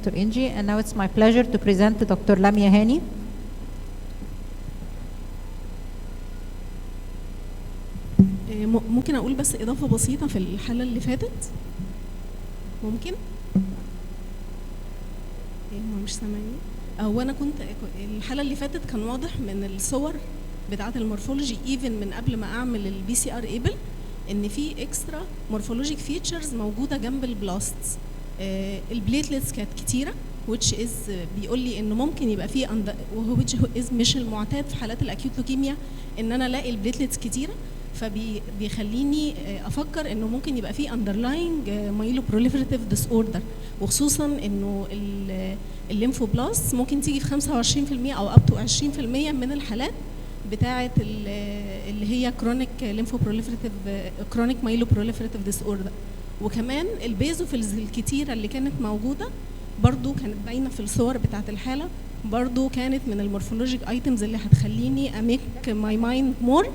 Dr. Inji. And now it's my pleasure to present Dr. Lamia Hany. ممكن أقول بس إضافة بسيطة في الحالة اللي فاتت؟ ممكن؟ هم مش سامعيني؟ هو أنا كنت الحالة اللي فاتت كان واضح من الصور بتاعة المورفولوجي even من قبل ما أعمل البي سي ار ايبل إن في إكسترا مورفولوجيك فيتشرز موجودة جنب البلاستس. البليتلتس كانت كتيرة which is بيقول لي إنه ممكن يبقى في which is مش المعتاد في حالات الأكيوت لوكيميا إن أنا ألاقي البليتلتس كتيرة، فبيخليني افكر انه ممكن يبقى في underlying myeloproliferative disorder، وخصوصا انه الليمفوبلاست ممكن تيجي في 25% او up to 20% من الحالات بتاعه اللي هي chronic myeloproliferative disorder. وكمان البيزوفيلز الكتيره اللي كانت موجوده برضو كانت باينه في الصور بتاعه الحاله، برضو كانت من المورفولوجيك ايتمز اللي هتخليني اميك ماي مايند مور.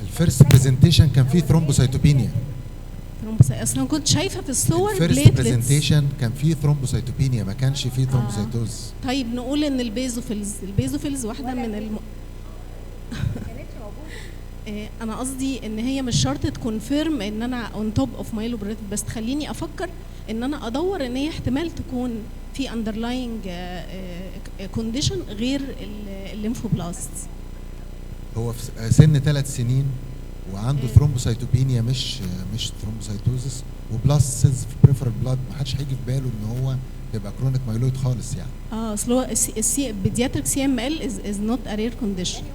الفيرست برزنتيشن كان فيه ثرومبوسايتوبينيا. اصلا كنت شايفه في الصور الفيرست برزنتيشن كان فيه ثرومبوسايتوبينيا، ما كانش فيه ثرومبوسايتوز. طيب نقول ان البيزوفيلز واحده من انا قصدي ان هي مش شرط تكونفيرم ان انا اون توب اوف مايلوبريتيف، بس تخليني افكر ان انا ادور ان هي احتمال تكون في اندرلاينج كونديشن غير الليمفوبلاست. هو في سن 3 سنين وعنده ثرومبوسايتوبينيا مش ثرومبوسايتوزس وبلاس سيلز في بريفرال بلاد، ما حدش هيجي في باله ان هو يبقى كرونيك مايلويد خالص يعني. اصل هو pediatric CML is not a rare condition.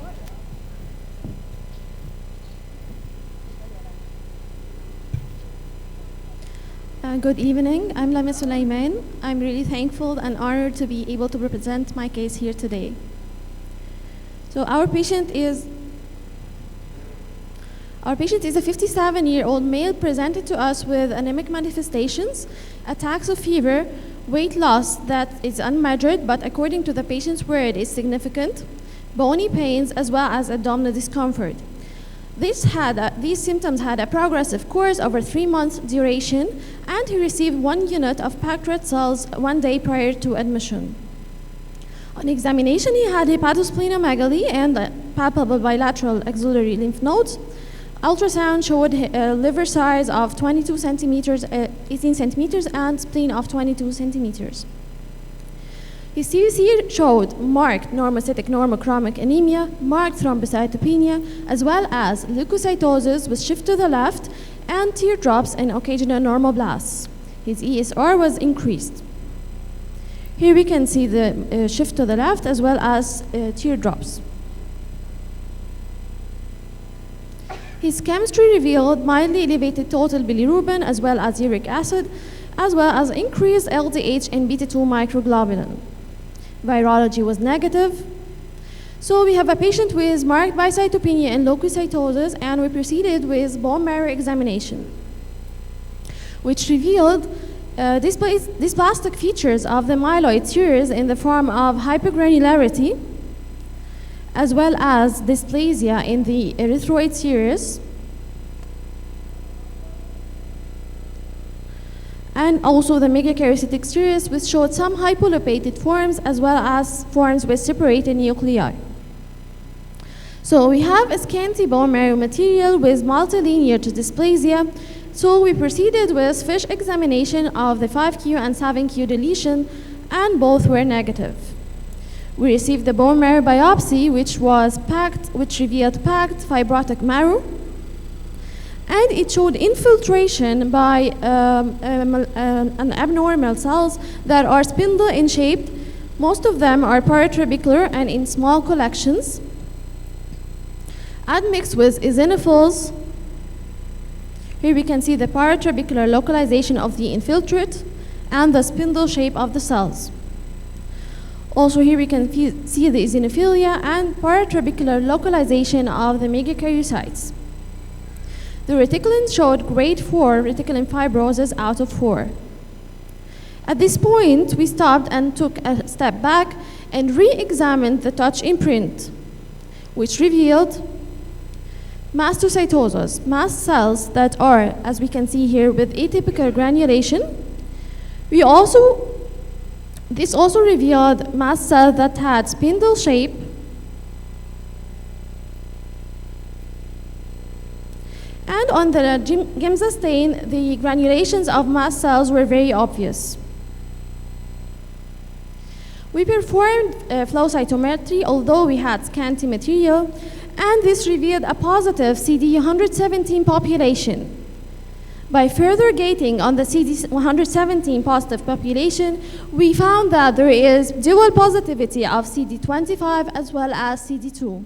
Good evening. I'm Lamia Sulaiman. I'm really thankful and honored to be able to represent my case here today. So our patient is a 57-year-old male presented to us with anemic manifestations, attacks of fever, weight loss that is unmeasured, but according to the patient's word is significant, bony pains, as well as abdominal discomfort. These symptoms had a progressive course over 3 months duration, and he received 1 unit of packed red cells 1 day prior to admission. On examination, he had hepatosplenomegaly and palpable bilateral axillary lymph nodes. Ultrasound showed a liver size of 22 centimeters, 18 centimeters, and spleen of 22 centimeters. His CBC showed marked normocytic normochromic anemia, marked thrombocytopenia, as well as leukocytosis with shift to the left and teardrops and occasional normoblasts. His ESR was increased. Here we can see the shift to the left as well as teardrops. His chemistry revealed mildly elevated total bilirubin as well as uric acid, as well as increased LDH and beta-2 microglobulin. Virology was negative. So we have a patient with marked bicytopenia and leukocytosis, and we proceeded with bone marrow examination, which revealed dysplastic features of the myeloid series in the form of hypergranularity, as well as dysplasia in the erythroid series, and also the megakaryocytic series, which showed some hypolipated forms as well as forms with separated nuclei. So we have a scanty bone marrow material with multilinear to dysplasia. So we proceeded with FISH examination of the 5q and 7q deletion, and both were negative. We received the bone marrow biopsy, which revealed packed fibrotic marrow, and it showed infiltration by an abnormal cells that are spindle in shape. Most of them are paratrabecular and in small collections, admixed with eosinophils. Here we can see the paratrabecular localization of the infiltrate and the spindle shape of the cells. Also here we can see the eosinophilia and paratrabecular localization of the megakaryocytes. The reticulin showed grade 4 reticulin fibrosis out of 4. At this point, we stopped and took a step back and re-examined the touch imprint, which revealed mastocytosis, mast cells that are, as we can see here, with atypical granulation. We also This also revealed mast cells that had spindle shape and on the Giemsa stain, the granulations of mast cells were very obvious. We performed flow cytometry, although we had scanty material, and this revealed a positive CD117 population. By further gating on the CD117 positive population, we found that there is dual positivity of CD25 as well as CD2.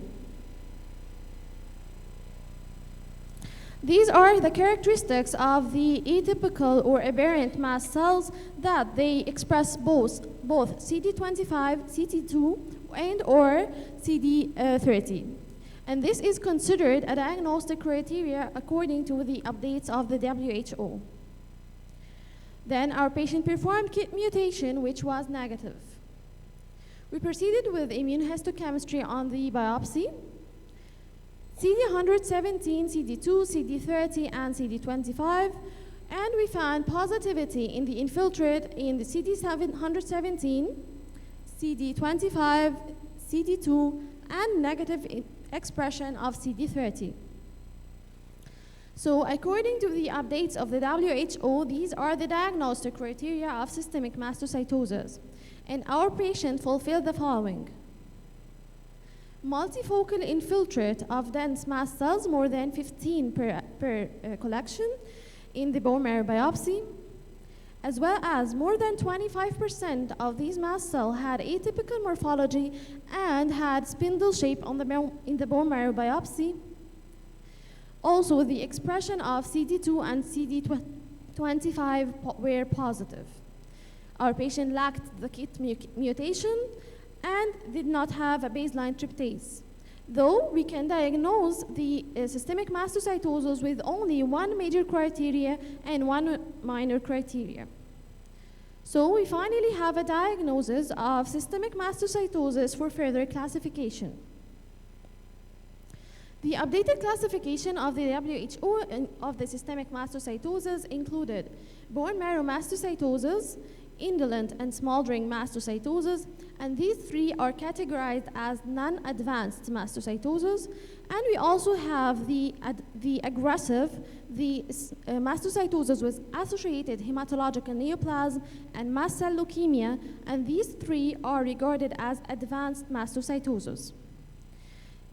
These are the characteristics of the atypical or aberrant mast cells that they express both CD25, CD2, and or CD30. And this is considered a diagnostic criteria according to the updates of the WHO. Then our patient performed KIT mutation, which was negative. We proceeded with immunohistochemistry on the biopsy. CD117, CD2, CD30, and CD25, and we found positivity in the infiltrate in the CD117, CD25, CD2, and negative expression of CD30. So according to the updates of the WHO, these are the diagnostic criteria of systemic mastocytosis. And our patient fulfilled the following: multifocal infiltrate of dense mast cells, more than 15 per collection in the bone marrow biopsy, as well as more than 25% of these mast cells had atypical morphology and had spindle shape in the bone marrow biopsy. Also, the expression of CD2 and CD25 were positive. Our patient lacked the KIT mutation and did not have a baseline tryptase, though we can diagnose the systemic mastocytosis with only one major criteria and one minor criteria. So we finally have a diagnosis of systemic mastocytosis for further classification. The updated classification of the WHO of the systemic mastocytosis included bone marrow mastocytosis, indolent and smoldering mastocytosis, and these three are categorized as non-advanced mastocytosis. And we also have the aggressive, mastocytosis with associated hematological neoplasm and mast cell leukemia, and these three are regarded as advanced mastocytosis.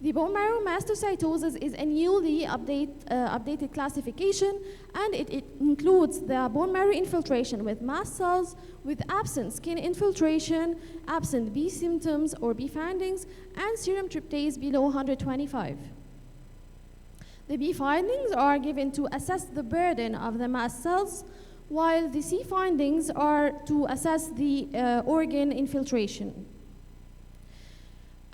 The bone marrow mastocytosis is a newly updated classification, and it includes the bone marrow infiltration with mast cells with absent skin infiltration, absent B symptoms or B findings, and serum tryptase below 125. The B findings are given to assess the burden of the mast cells, while the C findings are to assess the organ infiltration.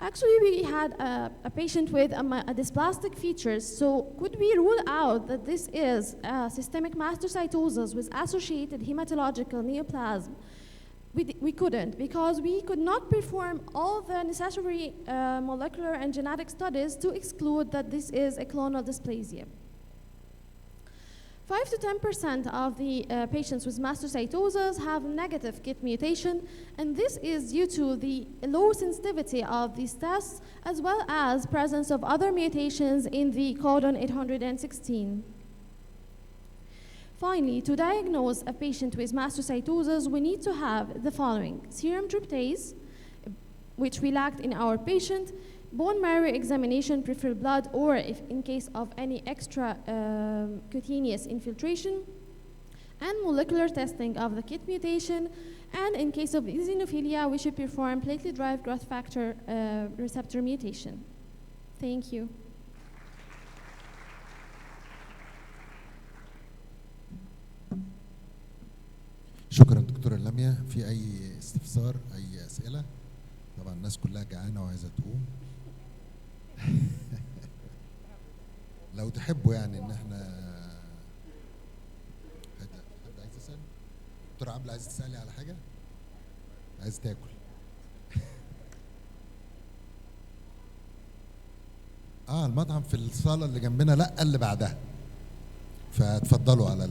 Actually, we had a patient with a dysplastic features, so could we rule out that this is systemic mastocytosis with associated hematological neoplasm? We couldn't, because we could not perform all the necessary molecular and genetic studies to exclude that this is a clonal dysplasia. 5 to 10% of the patients with mastocytosis have negative KIT mutation, and this is due to the low sensitivity of these tests, as well as presence of other mutations in the codon 816. Finally, to diagnose a patient with mastocytosis, we need to have the following: serum tryptase, which we lacked in our patient, bone marrow examination, peripheral blood, or if in case of any extra cutaneous infiltration, and molecular testing of the KIT mutation. And in case of eosinophilia, we should perform platelet-derived growth factor receptor mutation. Thank you. شكرا دكتورة لميا. في أي استفسار، أي أسئلة؟ طبعا الناس كلها جعانة وعايزة تقوم. لو تحبوا يعني ان احنا حد عايز يسأل؟ دكتورة عبلة عايز تسألي على حاجة؟ عايز تاكل؟ المطعم في الصالة اللي جنبنا، لا اللي بعدها، فاتفضلوا على